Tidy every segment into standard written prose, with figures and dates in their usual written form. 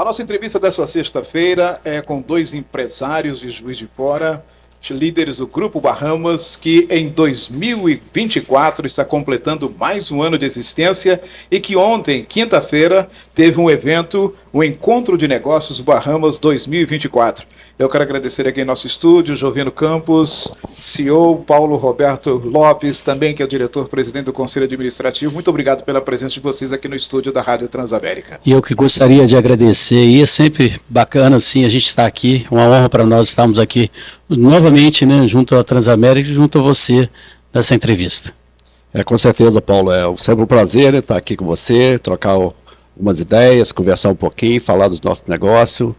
A nossa entrevista dessa sexta-feira é com dois empresários de Juiz de Fora, líderes do Grupo Bahamas, que em 2024 está completando mais um ano de existência e que ontem, quinta-feira, teve um evento, o Encontro de Negócios Bahamas 2024. Eu quero agradecer aqui em nosso estúdio, Jovino Campos, CEO, Paulo Roberto Lopes, também que é o diretor-presidente do Conselho Administrativo. Muito obrigado pela presença de vocês aqui no estúdio da Rádio Transamérica. E eu que gostaria de agradecer, e é sempre bacana assim, a gente estar aqui, uma honra para nós estarmos aqui novamente, né, junto à Transamérica e junto a você nessa entrevista. Com certeza, Paulo, é sempre um prazer, né, estar aqui com você, trocar algumas ideias, conversar um pouquinho, falar dos nossos negócios.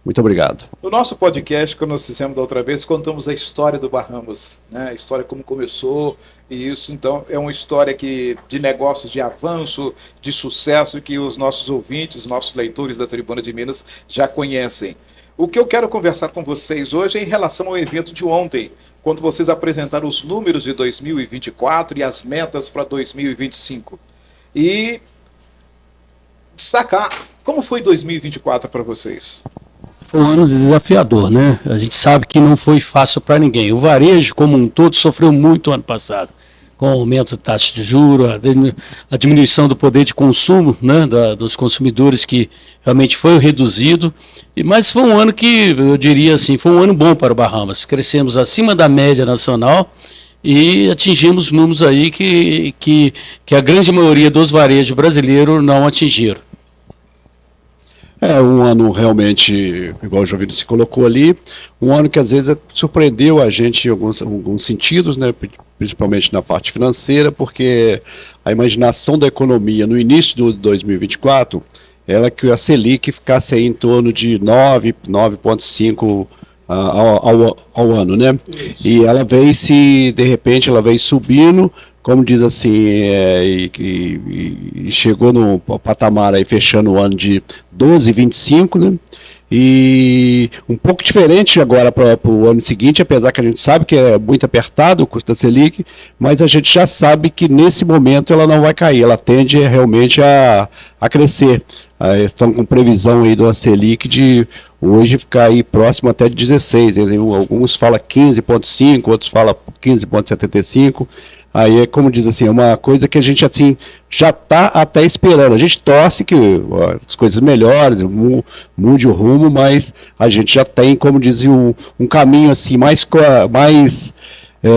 Muito obrigado. No nosso podcast, que nós fizemos da outra vez, contamos a história do Bahamas, né? A história como começou, e isso, então, é uma história de negócios, de avanço, de sucesso, que os nossos ouvintes, nossos leitores da Tribuna de Minas já conhecem. O que eu quero conversar com vocês hoje é em relação ao evento de ontem, quando vocês apresentaram os números de 2024 e as metas para 2025. E destacar como foi 2024 para vocês. Foi um ano desafiador, né? A gente sabe que não foi fácil para ninguém. O varejo, como um todo, sofreu muito ano passado, com o aumento da taxa de juros, a diminuição do poder de consumo, né, dos consumidores, que realmente foi reduzido. Mas foi um ano que, eu diria assim, foi um ano bom para o Bahamas. Crescemos acima da média nacional e atingimos números aí que a grande maioria dos varejos brasileiros não atingiram. Um ano realmente, igual o Jovino se colocou ali, um ano que às vezes surpreendeu a gente em alguns sentidos, né, principalmente na parte financeira, porque a imaginação da economia no início do 2024 era que a Selic ficasse aí em torno de 9,5% ao ano, né? E ela veio de repente, ela veio subindo, como diz assim, e chegou no patamar aí, fechando o ano de 12,25, né? E um pouco diferente agora para o ano seguinte, apesar que a gente sabe que é muito apertado o custo da Selic, mas a gente já sabe que nesse momento ela não vai cair, ela tende realmente a crescer. Estão com previsão aí do Selic de hoje ficar aí próximo até de 16, alguns falam 15,5, outros falam 15,75. Aí é como diz assim, é uma coisa que a gente assim, já está até esperando. A gente torce que as coisas melhores, mude o rumo, mas a gente já tem, como diz, um caminho assim, mais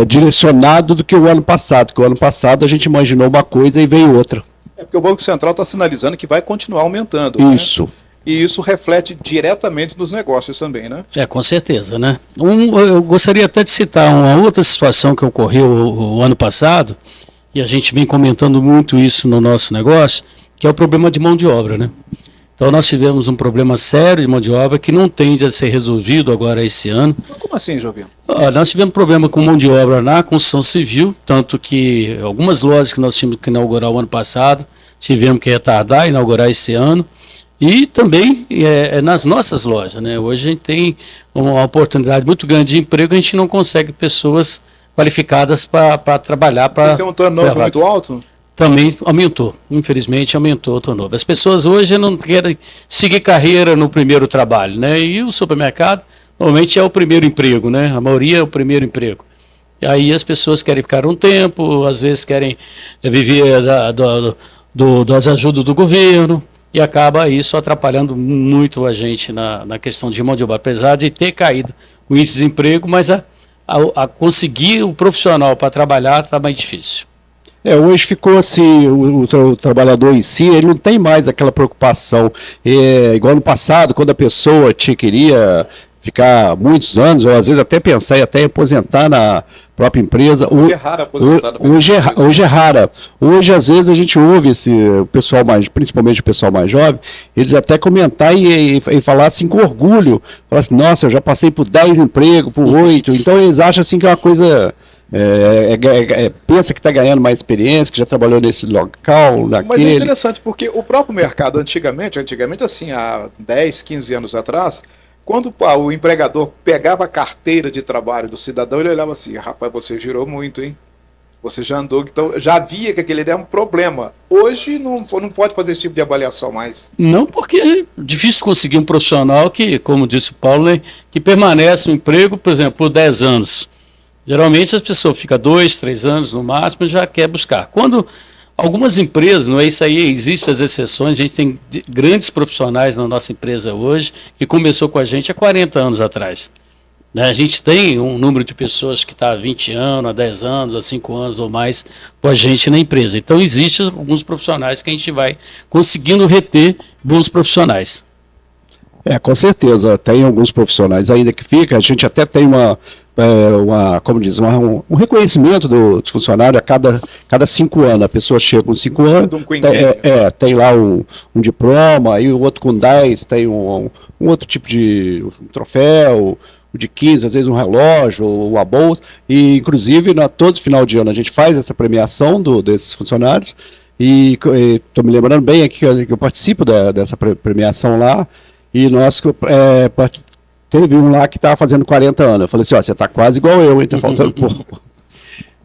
direcionado do que o ano passado. Que o ano passado a gente imaginou uma coisa e veio outra. É porque o Banco Central está sinalizando que vai continuar aumentando. Isso. Né? E isso reflete diretamente nos negócios também, né? Com certeza, né? Eu gostaria até de citar uma outra situação que ocorreu o ano passado, e a gente vem comentando muito isso no nosso negócio, que é o problema de mão de obra, né? Então nós tivemos um problema sério de mão de obra que não tende a ser resolvido agora esse ano. Como assim, Jovino? Nós tivemos problema com mão de obra na construção civil, tanto que algumas lojas que nós tínhamos que inaugurar o ano passado, tivemos que retardar e inaugurar esse ano. E também nas nossas lojas, né? Hoje a gente tem uma oportunidade muito grande de emprego, a gente não consegue pessoas qualificadas para trabalhar. Você tem um turnover muito alto? Também aumentou, infelizmente aumentou o turnover. As pessoas hoje não querem seguir carreira no primeiro trabalho, né? E o supermercado normalmente é o primeiro emprego, né? A maioria é o primeiro emprego. E aí as pessoas querem ficar um tempo, às vezes querem viver das ajudas do governo. E acaba isso atrapalhando muito a gente na questão de mão de obra, apesar de ter caído o índice de desemprego, mas a conseguir o profissional para trabalhar está mais difícil. Hoje ficou assim, o trabalhador em si, ele não tem mais aquela preocupação, igual no passado, quando a pessoa queria ficar muitos anos, ou às vezes até pensar em até aposentar na própria empresa. Hoje é raro aposentar. Hoje é rara. Hoje, às vezes, a gente ouve o pessoal principalmente o pessoal mais jovem, eles até comentar e falar assim com orgulho. Falar assim, nossa, eu já passei por 10 empregos, por 8. Então, eles acham assim que é uma coisa... pensa que está ganhando mais experiência, que já trabalhou nesse local, naquele... Mas é interessante, porque o próprio mercado, antigamente assim, há 10, 15 anos atrás, quando o empregador pegava a carteira de trabalho do cidadão, ele olhava assim, rapaz, você girou muito, hein? Você já andou, então já via que aquele era um problema. Hoje não pode fazer esse tipo de avaliação mais. Não, porque é difícil conseguir um profissional que, como disse o Paulo, né, que permanece no emprego, por exemplo, por 10 anos. Geralmente as pessoas ficam 2, 3 anos no máximo e já quer buscar. Quando algumas empresas, não é isso aí, existem as exceções, a gente tem grandes profissionais na nossa empresa hoje que começou com a gente há 40 anos atrás. Né? A gente tem um número de pessoas que está há 20 anos, há 10 anos, há 5 anos ou mais com a gente na empresa. Então, existem alguns profissionais que a gente vai conseguindo reter bons profissionais. Com certeza, tem alguns profissionais ainda que ficam, a gente até tem como diz, um reconhecimento dos funcionários a cada 5 anos, a pessoa chega com 5 anos, tem lá um diploma, e o outro com 10 tem um outro tipo de troféu, o de 15, às vezes um relógio, ou uma bolsa, e inclusive todo final de ano a gente faz essa premiação desses funcionários, e estou me lembrando bem aqui que eu participo dessa premiação lá, e nós teve um lá que estava fazendo 40 anos. Eu falei assim, você está quase igual eu, hein? Está faltando pouco.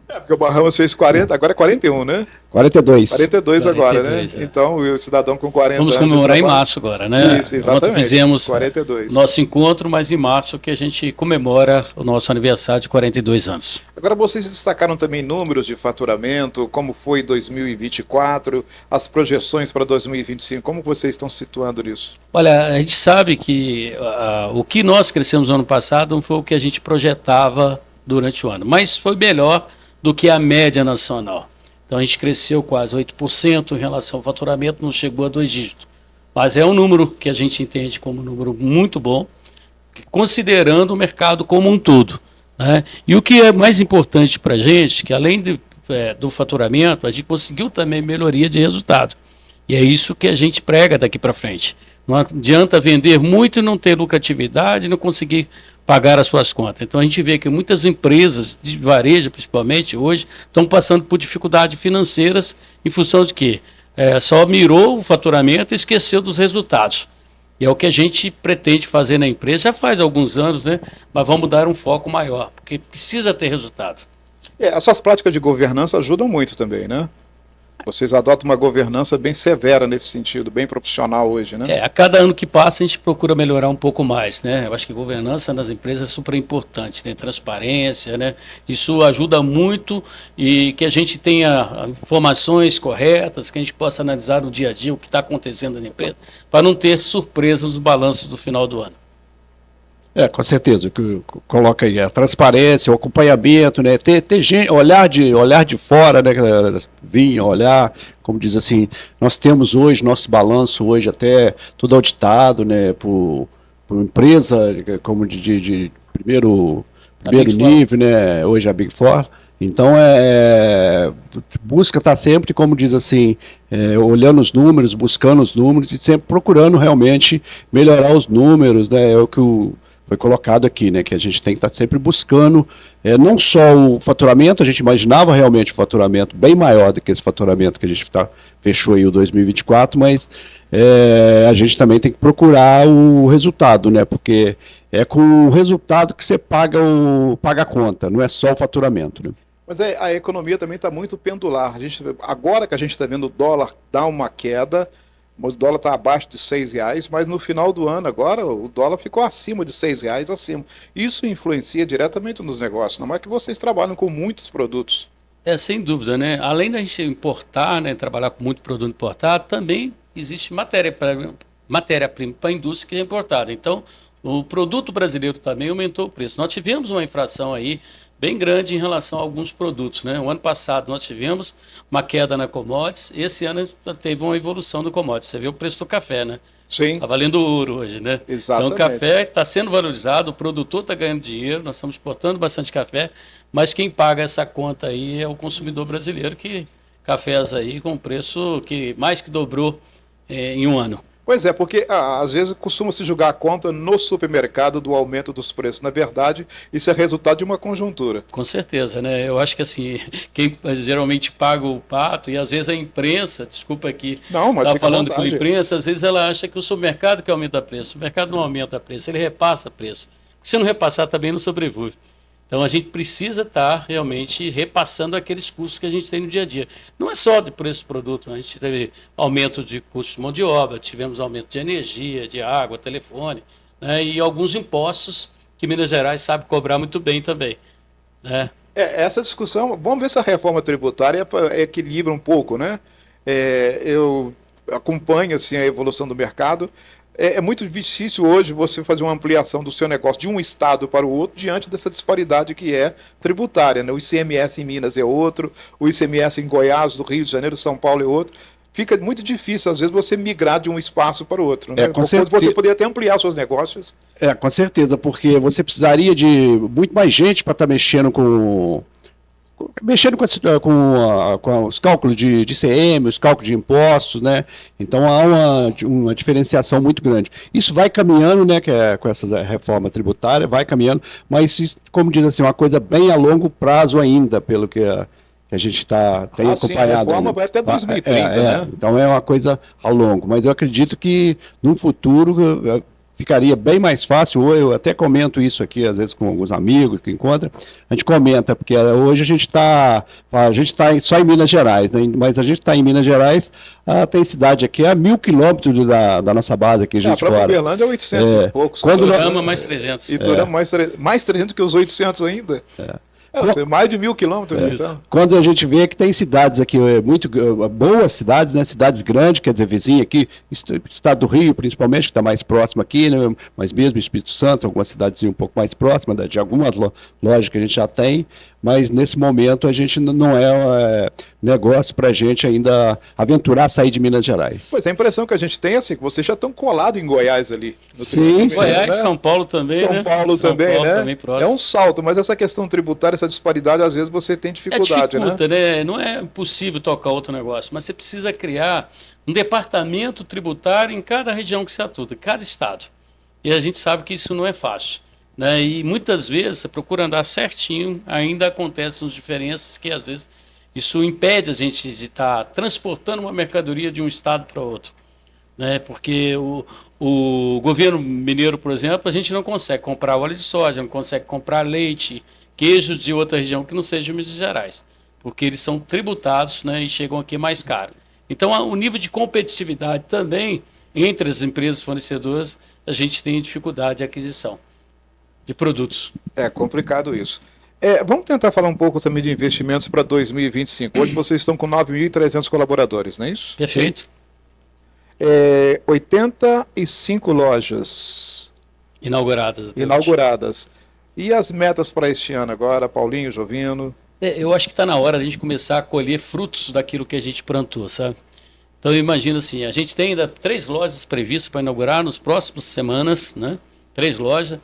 Porque o Bahamas fez 40, agora é 41, né? 42. 42 agora, 42, né? Então, o cidadão com 40 Vamos anos... comemorar em março agora, né? Isso, exatamente. Ontem fizemos 42. nosso encontro, mas em março que a gente comemora o nosso aniversário de 42 anos. Agora, vocês destacaram também números de faturamento, como foi 2024, as projeções para 2025, como vocês estão situando nisso? Olha, a gente sabe que o que nós crescemos no ano passado não foi o que a gente projetava durante o ano, mas foi melhor do que a média nacional. Então a gente cresceu quase 8% em relação ao faturamento, não chegou a 2 dígitos. Mas é um número que a gente entende como um número muito bom, considerando o mercado como um todo. Né? E o que é mais importante para a gente, que além do faturamento, a gente conseguiu também melhoria de resultado. E é isso que a gente prega daqui para frente. Não adianta vender muito e não ter lucratividade, não conseguir pagar as suas contas. Então a gente vê que muitas empresas de varejo, principalmente hoje, estão passando por dificuldades financeiras em função de quê? Só mirou o faturamento e esqueceu dos resultados. E é o que a gente pretende fazer na empresa, já faz alguns anos, né? Mas vamos dar um foco maior, porque precisa ter resultado. Essas práticas de governança ajudam muito também, né? Vocês adotam uma governança bem severa nesse sentido, bem profissional hoje, né? A cada ano que passa a gente procura melhorar um pouco mais, né? Eu acho que governança nas empresas é super importante, né? Transparência, né? Isso ajuda muito e que a gente tenha informações corretas, que a gente possa analisar no dia a dia o que está acontecendo na empresa, para não ter surpresas nos balanços do final do ano. Com certeza, o que coloca aí a transparência, o acompanhamento, né? Ter gente, olhar de fora, né? Vir, olhar, como diz assim, nós temos hoje, nosso balanço hoje até tudo auditado, né? Por empresa, como de primeiro nível, né? Hoje a Big Four. Então, busca estar sempre, como diz assim, olhando os números, buscando os números e sempre procurando realmente melhorar os números, né? É o que foi colocado aqui, né, que a gente tem que estar sempre buscando, não só o faturamento, a gente imaginava realmente o faturamento bem maior do que esse faturamento que a gente fechou aí o 2024, mas a gente também tem que procurar o resultado, né, porque é com o resultado que você paga a conta, não é só o faturamento, né. Mas a economia também está muito pendular. Agora que a gente está vendo o dólar dar uma queda, o dólar está abaixo de R$6, mas no final do ano agora o dólar ficou acima de R$6, acima. Isso influencia diretamente nos negócios, não é que vocês trabalham com muitos produtos. Sem dúvida, né? Além da gente importar, né, trabalhar com muito produto importado, também existe matéria-prima para a indústria que é importada. Então, o produto brasileiro também aumentou o preço. Nós tivemos uma inflação aí bem grande em relação a alguns produtos, né? O ano passado nós tivemos uma queda na commodities, esse ano teve uma evolução do commodities. Você vê o preço do café, né? Sim. Está valendo ouro hoje, né? Exatamente. Então o café está sendo valorizado, o produtor está ganhando dinheiro, nós estamos exportando bastante café, mas quem paga essa conta aí é o consumidor brasileiro, que cafés aí com preço que mais que dobrou em um ano. Pois é, porque às vezes costuma-se julgar a conta no supermercado do aumento dos preços. Na verdade, isso é resultado de uma conjuntura. Com certeza, né? Eu acho que assim, quem geralmente paga o pato, e às vezes a imprensa, desculpa aqui, está falando com a imprensa, às vezes ela acha que o supermercado que aumenta preço. O mercado não aumenta preço, ele repassa preço. Se não repassar, também não sobrevive. Então a gente precisa estar realmente repassando aqueles custos que a gente tem no dia a dia. Não é só de preço do produto, a gente teve aumento de custos de mão de obra, tivemos aumento de energia, de água, telefone, né, e alguns impostos que Minas Gerais sabe cobrar muito bem também, né? Essa discussão, vamos ver se a reforma tributária equilibra um pouco, né? Eu acompanho assim, a evolução do mercado. É muito difícil hoje você fazer uma ampliação do seu negócio de um estado para o outro diante dessa disparidade que é tributária, né? O ICMS em Minas é outro, o ICMS em Goiás, do Rio de Janeiro, São Paulo é outro. Fica muito difícil, às vezes, você migrar de um espaço para o outro, né? Você poderia até ampliar seus negócios. Com certeza, porque você precisaria de muito mais gente para estar mexendo com os cálculos de ICM, os cálculos de impostos, né? Então há uma diferenciação muito grande. Isso vai caminhando, né? Com essa reforma tributária, vai caminhando, mas, como diz assim, uma coisa bem a longo prazo ainda, pelo que a gente tem acompanhado. Sim, a reforma vai até 2030, né? Então é uma coisa ao longo, mas eu acredito que no futuro ficaria bem mais fácil. Eu até comento isso aqui, às vezes, com alguns amigos que encontram. A gente comenta, porque hoje a gente está só em Minas Gerais, né? Mas a gente está em Minas Gerais, tem cidade aqui a 1.000 quilômetros da nossa base aqui, gente. A própria Uberlândia é 800 e poucos. Iturama mais 300. Iturama mais 300 que os 800 ainda. Mais de 1.000 quilômetros, então. Quando a gente vê que tem cidades aqui, muito boas cidades, né? Cidades grandes, quer dizer, vizinha aqui, estado do Rio, principalmente, que está mais próximo aqui, né? Mas mesmo Espírito Santo, algumas cidades um pouco mais próximas, de algumas lojas que a gente já tem, mas nesse momento a gente não é negócio para a gente ainda aventurar sair de Minas Gerais. Pois a impressão que a gente tem é assim, que vocês já estão colados em Goiás ali. Sim, Goiás, né? São Paulo também, São Paulo também, né? Também é um salto, mas essa questão tributária, essa disparidade, às vezes você tem dificuldade, né? Não é possível tocar outro negócio, mas você precisa criar um departamento tributário em cada região que você atua, em cada estado. E a gente sabe que isso não é fácil, né? E muitas vezes você procura andar certinho, ainda acontecem as diferenças que às vezes isso impede a gente de estar transportando uma mercadoria de um estado para outro, né? Porque o governo mineiro, por exemplo, a gente não consegue comprar óleo de soja, não consegue comprar leite, queijo de outra região que não seja Minas Gerais, porque eles são tributados, né, e chegam aqui mais caro. Então, o nível de competitividade também entre as empresas fornecedoras, a gente tem dificuldade de aquisição de produtos. É complicado isso. Vamos tentar falar um pouco também de investimentos para 2025. Hoje vocês estão com 9.300 colaboradores, não é isso? Perfeito. 85 lojas inauguradas. E as metas para este ano agora, Paulinho, Jovino? Eu acho que está na hora de a gente começar a colher frutos daquilo que a gente plantou, sabe? Então, eu imagino assim, a gente tem ainda 3 lojas previstas para inaugurar nas próximas semanas, né? 3 lojas.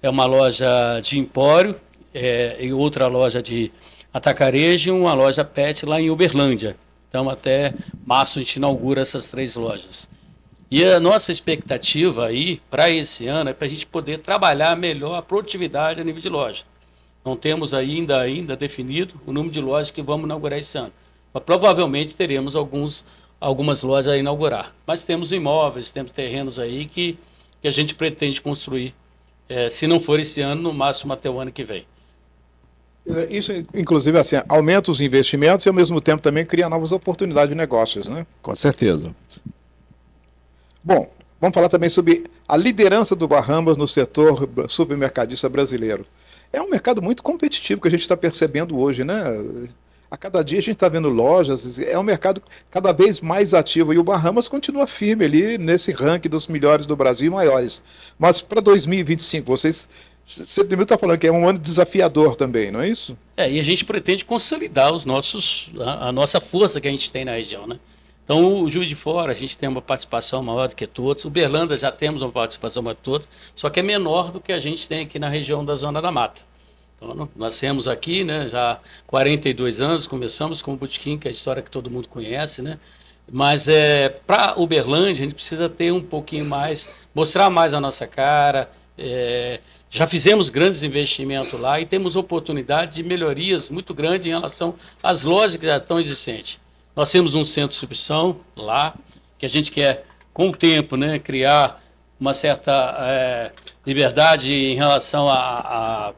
É uma loja de empório, e outra loja de atacarejo e uma loja pet lá em Uberlândia. Então, até março a gente inaugura essas 3 lojas. E a nossa expectativa aí para esse ano é para a gente poder trabalhar melhor a produtividade a nível de loja. Não temos ainda definido o número de lojas que vamos inaugurar esse ano. Mas provavelmente teremos algumas lojas a inaugurar. Mas temos imóveis, temos terrenos aí que a gente pretende construir, se não for esse ano, no máximo até o ano que vem. Isso, inclusive, assim, aumenta os investimentos e, ao mesmo tempo, também cria novas oportunidades de negócios, né? Com certeza. Bom, vamos falar também sobre a liderança do Bahamas no setor supermercadista brasileiro. É um mercado muito competitivo que a gente está percebendo hoje, né? A cada dia a gente está vendo lojas, é um mercado cada vez mais ativo e o Bahamas continua firme ali nesse ranking dos melhores do Brasil e maiores. Mas para 2025, você também está falando que é um ano desafiador também, não é isso? E a gente pretende consolidar a nossa força que a gente tem na região, né? Então, o Juiz de Fora, a gente tem uma participação maior do que todos. Uberlândia já temos uma participação maior do que todos, só que é menor do que a gente tem aqui na região da Zona da Mata. Então, nós temos aqui, né, já 42 anos, começamos com o Botequim, que é a história que todo mundo conhece, né? Mas para Uberlândia, a gente precisa ter um pouquinho mais, mostrar mais a nossa cara. Já fizemos grandes investimentos lá e temos oportunidade de melhorias muito grandes em relação às lojas que já estão existentes. Nós temos um centro de distribuição lá, que a gente quer, com o tempo, né, criar uma certa liberdade em relação a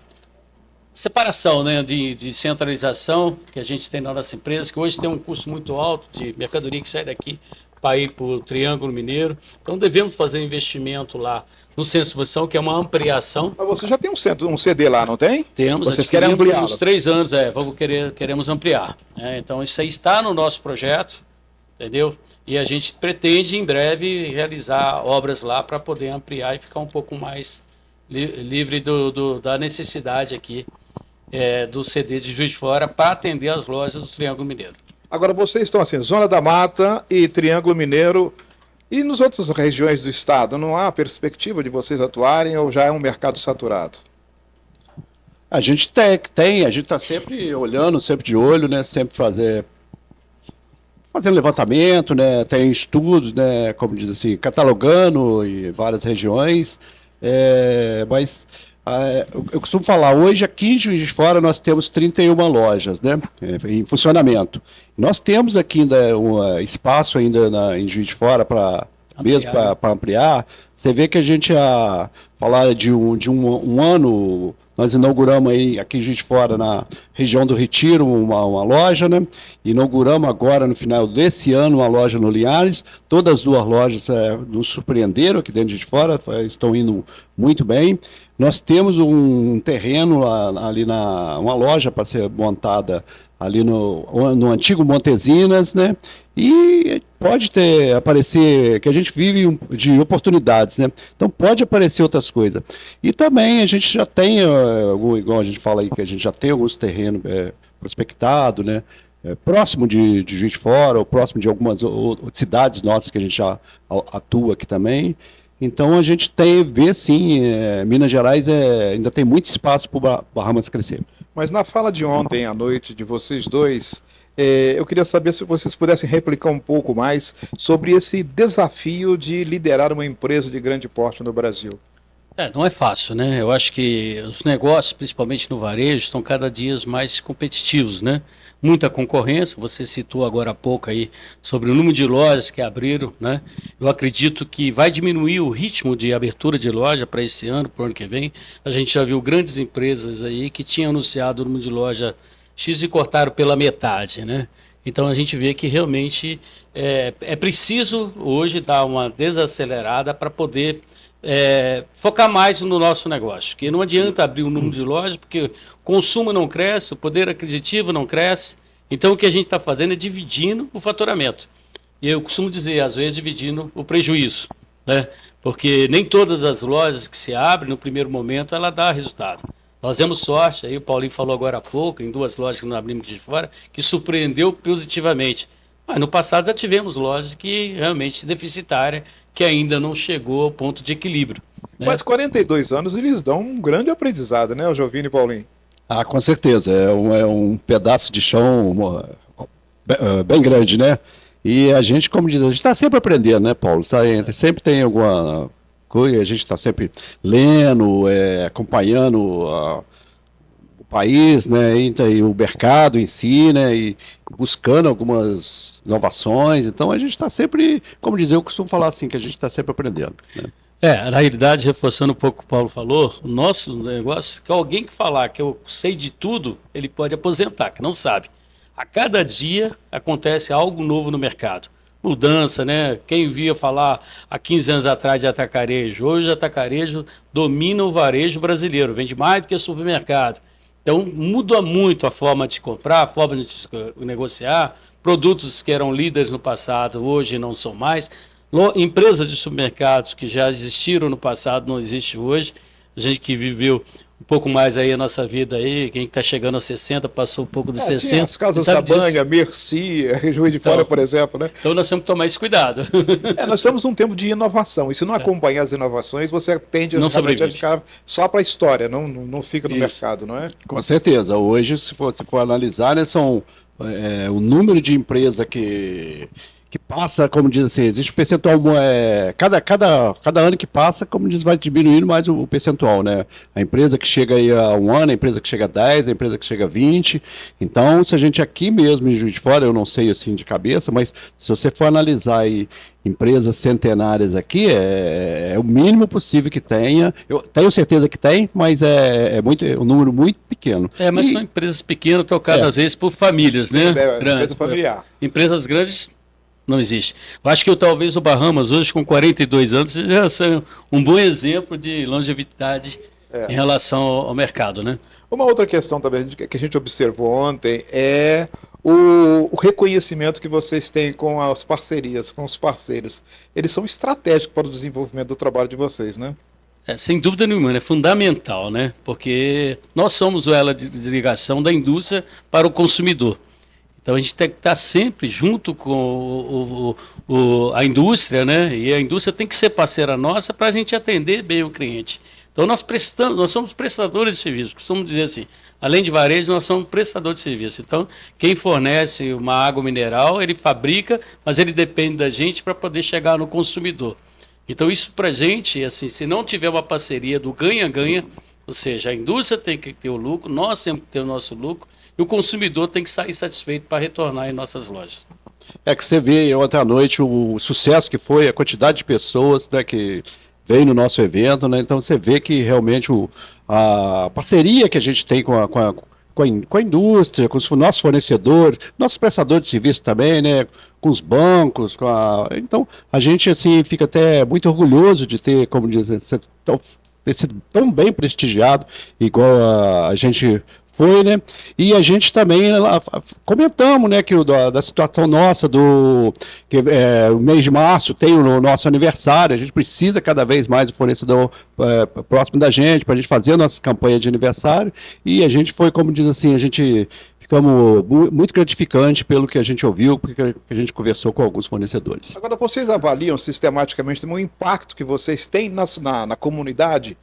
separação, né, de centralização que a gente tem na nossa empresa, que hoje tem um custo muito alto de mercadoria que sai daqui para ir para o Triângulo Mineiro. Então devemos fazer investimento lá no centro de exposição, que é uma ampliação. Mas você já tem um CD lá, não tem? Temos, vocês querem ampliar? Uns 3 anos, queremos ampliar. Né? Então isso aí está no nosso projeto, entendeu? E a gente pretende em breve realizar obras lá para poder ampliar e ficar um pouco mais livre da necessidade aqui do CD de Juiz de Fora para atender as lojas do Triângulo Mineiro. Agora vocês estão assim, Zona da Mata e Triângulo Mineiro, e nas outras regiões do estado, não há perspectiva de vocês atuarem ou já é um mercado saturado? A gente a gente está sempre olhando, sempre de olho, né? Sempre fazendo levantamento, né? Tem estudos, né? Como diz assim, catalogando em várias regiões, mas eu costumo falar, hoje aqui em Juiz de Fora nós temos 31 lojas, né, em funcionamento. Nós temos aqui ainda um espaço ainda em Juiz de Fora para ampliar. Você vê que a gente falar de um ano, nós inauguramos aí aqui em Juiz de Fora, na região do Retiro, uma loja, né? Inauguramos agora no final desse ano uma loja no Linhares. Todas as 2 lojas nos surpreenderam aqui dentro de Juiz de Fora, estão indo muito bem. Nós temos um terreno ali uma loja para ser montada ali no antigo Montesinas, né? E pode aparecer, que a gente vive de oportunidades, né? Então pode aparecer outras coisas. E também a gente já tem, igual a gente fala aí, que a gente já tem alguns terrenos prospectados, né? Próximo de Juiz de Fora, ou próximo de algumas cidades nossas que a gente já atua aqui também. Então a gente vê sim, Minas Gerais ainda tem muito espaço para o Bahamas crescer. Mas na fala de ontem à noite de vocês dois, eu queria saber se vocês pudessem replicar um pouco mais sobre esse desafio de liderar uma empresa de grande porte no Brasil. Não é fácil, né? Eu acho que os negócios, principalmente no varejo, estão cada dia mais competitivos, né? Muita concorrência, você citou agora há pouco aí sobre o número de lojas que abriram, né? Eu acredito que vai diminuir o ritmo de abertura de loja para esse ano, para o ano que vem. A gente já viu grandes empresas aí que tinham anunciado o número de loja X e cortaram pela metade, né? Então a gente vê que realmente é preciso hoje dar uma desacelerada para poder focar mais no nosso negócio, porque não adianta abrir um número de lojas, porque o consumo não cresce, o poder aquisitivo não cresce, então o que a gente está fazendo é dividindo o faturamento. E eu costumo dizer, às vezes, dividindo o prejuízo, né? Porque nem todas as lojas que se abrem, no primeiro momento, ela dá resultado. Nós temos sorte, aí o Paulinho falou agora há pouco, em 2 lojas que nós abrimos de fora, que surpreendeu positivamente. Mas no passado já tivemos lojas que realmente deficitárias, que ainda não chegou ao ponto de equilíbrio, né? Mas 42 anos eles dão um grande aprendizado, né, o Jovini e Paulinho? Com certeza, é um pedaço de chão bem grande, né? E a gente, como diz, a gente está sempre aprendendo, né, Paulo? Sempre tem alguma coisa, a gente está sempre lendo, acompanhando o país, né, e o mercado em si, né, e buscando algumas inovações. Então a gente está sempre, como dizer, eu costumo falar assim, que a gente está sempre aprendendo, né? Na realidade, reforçando um pouco o que o Paulo falou, o nosso negócio, que alguém que falar que eu sei de tudo, ele pode aposentar, que não sabe. A cada dia acontece algo novo no mercado. Mudança, né? Quem via falar há 15 anos atrás de atacarejo, hoje o atacarejo domina o varejo brasileiro, vende mais do que o supermercado. Então muda muito a forma de comprar, a forma de negociar. Produtos que eram líderes no passado, hoje não são mais. Empresas de supermercados que já existiram no passado, não existe hoje. A gente que viveu um pouco mais aí a nossa vida aí, quem está chegando aos 60, passou um pouco de 60. Tinha as casas da Banha, Merci, Juiz de Fora, por exemplo, né? Então nós temos que tomar esse cuidado. Nós estamos num tempo de inovação, e se não acompanhar as inovações, você tende a ficar só para a história, não fica no mercado, não é? Com certeza. Hoje, se for analisar, né, são o número de empresas que que passa, como diz assim, existe um percentual, cada ano que passa, como diz, vai diminuindo mais o percentual, né? A empresa que chega aí a um ano, a empresa que chega a 10, a empresa que chega a 20. Então, se a gente aqui mesmo em Juiz de Fora, eu não sei assim de cabeça, mas se você for analisar aí empresas centenárias aqui, é o mínimo possível que tenha. Eu tenho certeza que tem, mas é um número muito pequeno. Mas são empresas pequenas, tocadas às vezes por famílias, né? Empresa familiar. Empresas grandes não existe. Eu acho que talvez o Bahamas, hoje com 42 anos, já seja um bom exemplo de longevidade em relação ao mercado, né? Uma outra questão também que a gente observou ontem é o reconhecimento que vocês têm com as parcerias, com os parceiros. Eles são estratégicos para o desenvolvimento do trabalho de vocês, né? Sem dúvida nenhuma, é fundamental, né? Porque nós somos o elo de ligação da indústria para o consumidor. Então a gente tem que estar sempre junto com a indústria, né? E a indústria tem que ser parceira nossa para a gente atender bem o cliente. Então nós somos prestadores de serviço, costumamos dizer assim, além de varejo, nós somos prestadores de serviço. Então, quem fornece uma água mineral, ele fabrica, mas ele depende da gente para poder chegar no consumidor. Então isso para a gente, assim, se não tiver uma parceria do ganha-ganha, ou seja, a indústria tem que ter o lucro, nós temos que ter o nosso lucro, e o consumidor tem que sair satisfeito para retornar em nossas lojas. É que você vê ontem à noite o sucesso que foi, a quantidade de pessoas, né, que veio no nosso evento, né? Então você vê que realmente a parceria que a gente tem com a indústria, com os nossos fornecedores, nossos prestadores de serviço também, né? Com os bancos, então a gente assim fica até muito orgulhoso de ter, como dizer, ter sido tão bem prestigiado, igual a gente foi, né? E a gente também comentamos, né, que da situação nossa que o mês de março tem o nosso aniversário, a gente precisa cada vez mais do fornecedor próximo da gente para a gente fazer nossas campanhas de aniversário, e a gente foi, como diz assim, a gente ficamos muito gratificante pelo que a gente ouviu, porque a gente conversou com alguns fornecedores. Agora, vocês avaliam sistematicamente o impacto que vocês têm na comunidade,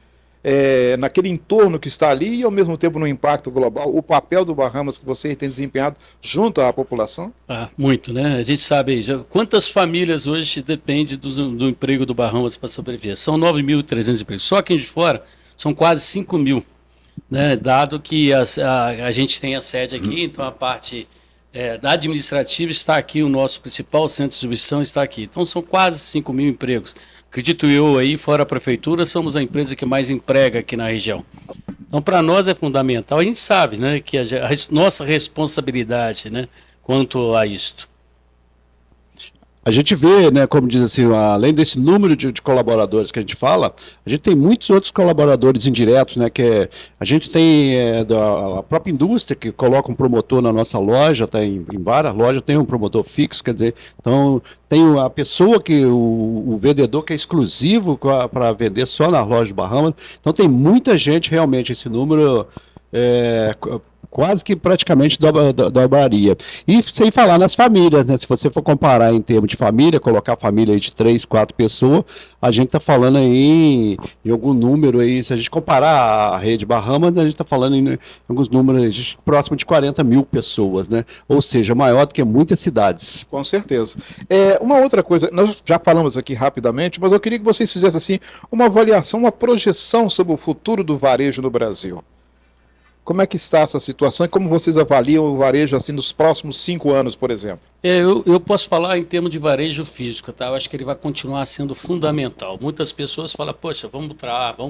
naquele entorno que está ali, e ao mesmo tempo no impacto global, o papel do Bahamas que vocês têm desempenhado junto à população? Muito, né? A gente sabe quantas famílias hoje dependem do emprego do Bahamas para sobreviver. São 9.300 empregos. Só aqui de fora são quase 5.000. Né, dado que a gente tem a sede aqui, então a parte da administrativa está aqui, o nosso principal centro de distribuição está aqui. Então são quase 5.000 empregos. Acredito eu aí, fora a prefeitura, somos a empresa que mais emprega aqui na região. Então para nós é fundamental. A gente sabe, né, que a nossa responsabilidade, né, quanto a isto. A gente vê, né, como diz assim, além desse número de colaboradores que a gente fala, a gente tem muitos outros colaboradores indiretos, né, a gente tem a própria indústria que coloca um promotor na nossa loja, tá em várias lojas tem um promotor fixo, quer dizer, então tem a pessoa o vendedor que é exclusivo para vender só na loja de Bahamas, então tem muita gente realmente, esse número quase que praticamente dobraria. E sem falar nas famílias, né? Se você for comparar em termos de família, colocar família aí de 3, 4 pessoas, a gente está falando aí em algum número aí, se a gente comparar a rede Bahamas, a gente está falando em alguns números próximo de 40.000 pessoas, né? Ou seja, maior do que muitas cidades. Com certeza. Uma outra coisa, nós já falamos aqui rapidamente, mas eu queria que vocês fizessem assim uma avaliação, uma projeção sobre o futuro do varejo no Brasil. Como é que está essa situação e como vocês avaliam o varejo assim nos próximos 5 anos, por exemplo? Eu posso falar em termos de varejo físico, tá? Eu acho que ele vai continuar sendo fundamental. Muitas pessoas falam, poxa, vamos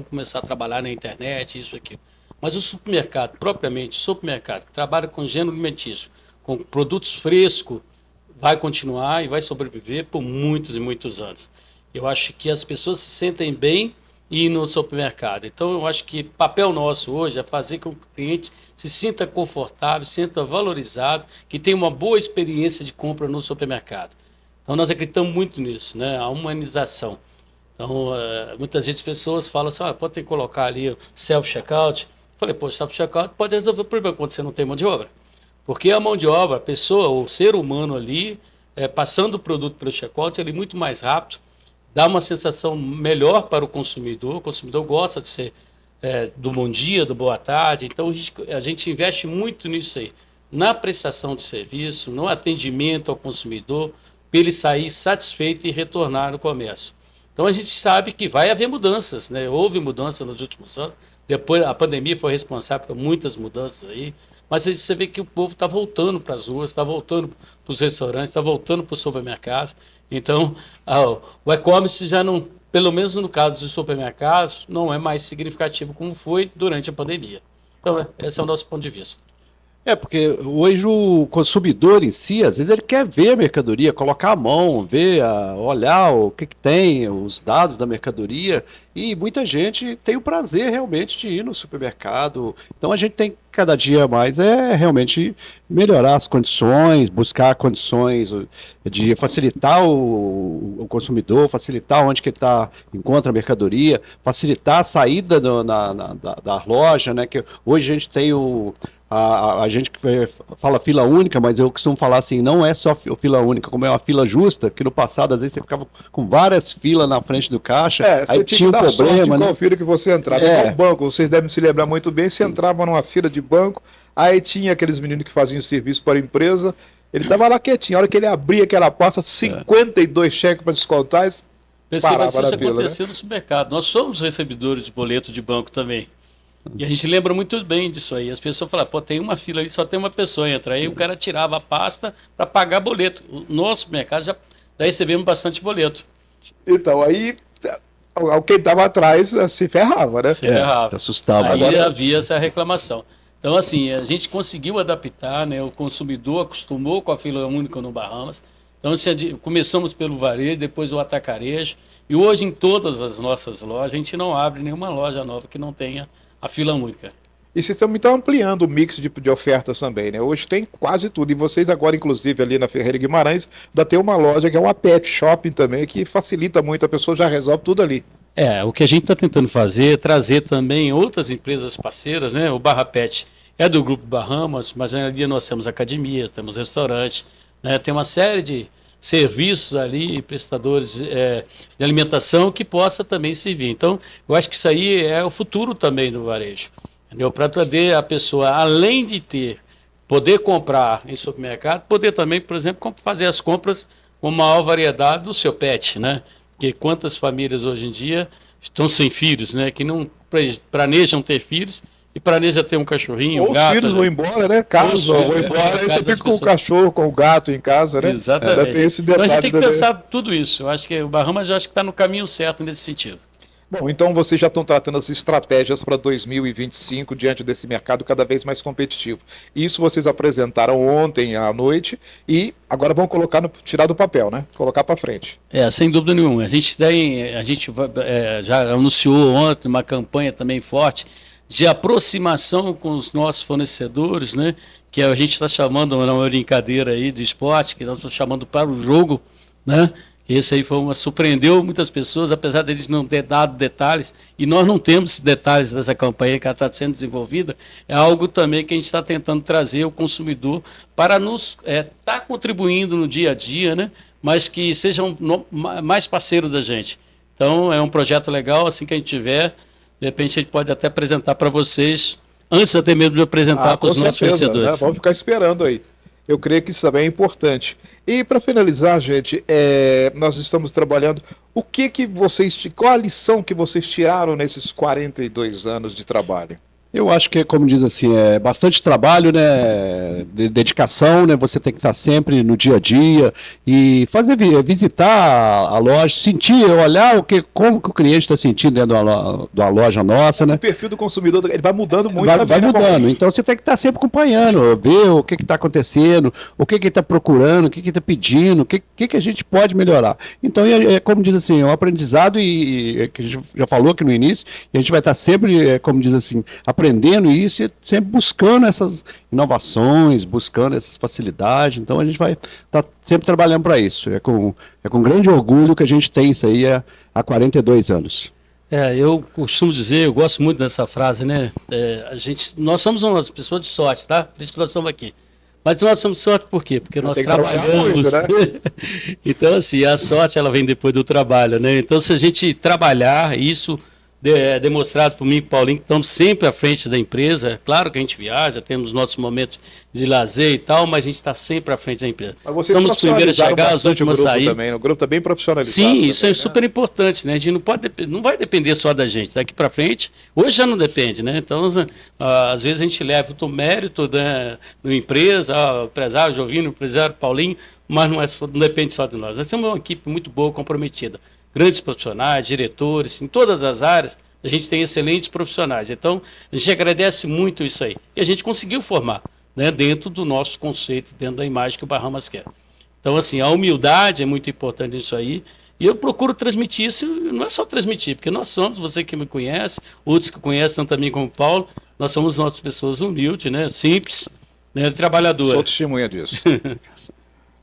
começar a trabalhar na internet, isso aqui. Mas o supermercado, propriamente, o supermercado que trabalha com gênero alimentício, com produtos frescos, vai continuar e vai sobreviver por muitos e muitos anos. Eu acho que as pessoas se sentem bem e ir no supermercado. Então, eu acho que papel nosso hoje é fazer com que o cliente se sinta confortável, se sinta valorizado, que tenha uma boa experiência de compra no supermercado. Então, nós acreditamos muito nisso, né? A humanização. Então, muitas vezes as pessoas falam assim, pode ter que colocar ali o self-checkout. Eu falei, self-checkout pode resolver o problema quando você não tem mão de obra. Porque a mão de obra, a pessoa, o ser humano ali, passando o produto pelo checkout, ele é muito mais rápido, dá uma sensação melhor para o consumidor gosta de ser do bom dia, do boa tarde, então a gente investe muito nisso aí, na prestação de serviço, no atendimento ao consumidor, para ele sair satisfeito e retornar no comércio. Então a gente sabe que vai haver mudanças, né? Houve mudança nos últimos anos, depois a pandemia foi responsável por muitas mudanças aí, mas aí você vê que o povo está voltando para as ruas, está voltando para os restaurantes, está voltando para os supermercados. Então o e-commerce já não, pelo menos no caso dos supermercados, não é mais significativo como foi durante a pandemia. Então esse é o nosso ponto de vista. Porque hoje o consumidor em si, às vezes ele quer ver a mercadoria, colocar a mão, ver, olhar o que tem, os dados da mercadoria, e muita gente tem o prazer realmente de ir no supermercado. Então a gente tem cada dia mais realmente melhorar as condições, buscar condições de facilitar o consumidor, facilitar onde que ele encontra a mercadoria, facilitar a saída da loja, né? Que hoje a gente tem a gente fala fila única, mas eu costumo falar assim, não é só fila única, como é uma fila justa, que no passado às vezes você ficava com várias filas na frente do caixa, aí tinha um problema, né? Qual fila que você entrava. Igual banco, vocês devem se lembrar muito bem, você entrava numa fila de banco, aí tinha aqueles meninos que faziam serviço para a empresa, ele estava lá quietinho, a hora que ele abria aquela pasta, 52 cheques para descontar, perceba se isso acontecer no supermercado. Nós somos recebedores de boleto de banco também. E a gente lembra muito bem disso aí. As pessoas falam, tem uma fila ali, só tem uma pessoa entra. Aí o cara tirava a pasta para pagar boleto. No nosso mercado já recebemos bastante boleto. Então, aí quem estava atrás se ferrava, né? Se ferrava. Se assustava. Aí agora havia essa reclamação. Então, assim, a gente conseguiu adaptar, né? O consumidor acostumou com a fila única no Bahamas. Então, começamos pelo varejo, depois o atacarejo. E hoje, em todas as nossas lojas, a gente não abre nenhuma loja nova que não tenha a fila única. E vocês estão ampliando o mix de ofertas também, né? Hoje tem quase tudo. E vocês agora, inclusive, ali na Ferreira Guimarães, ainda tem uma loja que é uma pet shopping também, que facilita muito, a pessoa já resolve tudo ali. O que a gente está tentando fazer é trazer também outras empresas parceiras, né? O Barra Pet é do Grupo Bahamas, mas ali nós temos academias, temos restaurantes, né? Tem uma série de serviços ali, prestadores de alimentação que possa também servir. Então, eu acho que isso aí é o futuro também do varejo. Para poder a pessoa, além de poder comprar em supermercado, poder também, por exemplo, fazer as compras com maior variedade do seu pet, né? Porque quantas famílias hoje em dia estão sem filhos, né? Que não planejam ter filhos e planeja ter um cachorrinho, ou um gato. Os filhos vão embora, né? Casos vão embora, aí você fica com o cachorro, com o gato em casa, né? Exatamente. Tem esse detalhe. Então a gente tem que pensar tudo isso. Eu acho que o Bahamas já está no caminho certo nesse sentido. Bom, então vocês já estão tratando as estratégias para 2025 diante desse mercado cada vez mais competitivo. Isso vocês apresentaram ontem à noite e agora vão tirar do papel, né? Colocar para frente. Sem dúvida nenhuma. A gente já anunciou ontem uma campanha também forte de aproximação com os nossos fornecedores, né? Que a gente está chamando uma brincadeira aí de esporte, que nós estamos chamando para o jogo, né? Esse aí surpreendeu muitas pessoas, apesar deles não ter dado detalhes, e nós não temos detalhes dessa campanha que está sendo desenvolvida, é algo também que a gente está tentando trazer o consumidor para nos estar contribuindo no dia a dia, né? Mas que sejam mais parceiros da gente. Então é um projeto legal, assim que a gente tiver, de repente a gente pode até apresentar para vocês, antes até mesmo de apresentar para os nossos fornecedores. Né? Vamos ficar esperando aí. Eu creio que isso também é importante. E para finalizar, gente, nós estamos trabalhando. Qual a lição que vocês tiraram nesses 42 anos de trabalho? Eu acho que, como diz assim, é bastante trabalho, né, dedicação, né, você tem que estar sempre no dia a dia e visitar a loja, sentir, olhar como que o cliente está sentindo dentro da loja nossa, né. O perfil do consumidor, ele vai mudando muito. Vai mudando, então você tem que estar sempre acompanhando, ver o que está acontecendo, o que ele está procurando, o que ele está pedindo, o que a gente pode melhorar. Então, como diz assim, é um aprendizado e que a gente já falou aqui no início, e a gente vai estar sempre, como diz assim, aprendendo isso e sempre buscando essas inovações, buscando essas facilidades. Então a gente vai estar sempre trabalhando para isso. É com grande orgulho que a gente tem isso aí há 42 anos. Eu costumo dizer, eu gosto muito dessa frase, né? Nós somos umas pessoas de sorte, tá? Por isso que nós estamos aqui. Mas nós somos sorte por quê? Porque nós trabalhamos. Muito, né? Então, assim, a sorte ela vem depois do trabalho, né? Então, se a gente trabalhar isso demonstrado por mim e por Paulinho que estamos sempre à frente da empresa. Claro que a gente viaja, temos nossos momentos de lazer e tal, mas a gente está sempre à frente da empresa. Somos os primeiros a chegar, os últimos a sair. Também. O grupo está bem profissionalizado. Sim, também, isso é super importante, né? A gente não vai depender só da gente. Daqui para frente, hoje já não depende, né? Então, às vezes a gente leva o mérito da empresa, o empresário Jovino, o empresário Paulinho, mas não depende só de nós. Nós temos uma equipe muito boa, comprometida. Grandes profissionais, diretores, em todas as áreas, a gente tem excelentes profissionais. Então, a gente agradece muito isso aí. E a gente conseguiu formar, né, dentro do nosso conceito, dentro da imagem que o Bahamas quer. Então, assim, a humildade é muito importante nisso aí. E eu procuro transmitir isso, não é só transmitir, porque nós somos, você que me conhece, outros que conhecem, tanto a mim como o Paulo, nós somos nossas pessoas humildes, né, simples, né, trabalhadoras. Sou testemunha disso.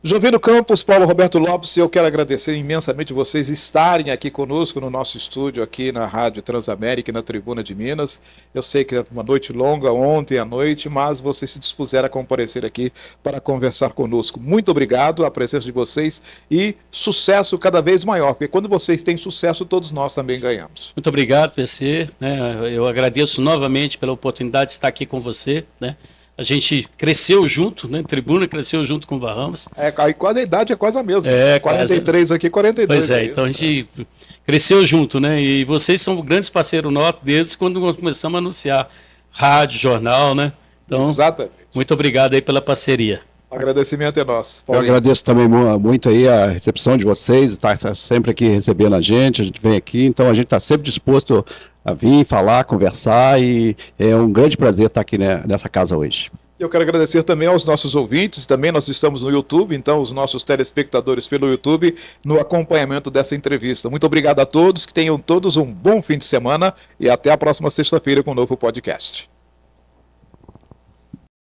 Jovino Campos, Paulo Roberto Lopes, eu quero agradecer imensamente vocês estarem aqui conosco no nosso estúdio, aqui na Rádio Transamérica e na Tribuna de Minas. Eu sei que é uma noite longa, ontem à noite, mas vocês se dispuseram a comparecer aqui para conversar conosco. Muito obrigado a presença de vocês e sucesso cada vez maior, porque quando vocês têm sucesso, todos nós também ganhamos. Muito obrigado, PC. Eu agradeço novamente pela oportunidade de estar aqui com você, né? A gente cresceu junto, né? Tribuna cresceu junto com o Bahamas. Quase a idade é quase a mesma. 43 quase... aqui, 42. Pois é, aí. então a gente cresceu junto, né? E vocês são grandes parceiros nossos desde quando nós começamos a anunciar rádio, jornal, né? Então, exatamente. Muito obrigado aí pela parceria. Agradecimento é nosso. Paulinho. Eu agradeço também muito aí a recepção de vocês, tá sempre aqui recebendo a gente vem aqui, então a gente está sempre disposto a vir, falar, conversar e é um grande prazer estar aqui nessa casa hoje. Eu quero agradecer também aos nossos ouvintes, também nós estamos no YouTube, então os nossos telespectadores pelo YouTube, no acompanhamento dessa entrevista. Muito obrigado a todos, que tenham todos um bom fim de semana e até a próxima sexta-feira com um novo podcast.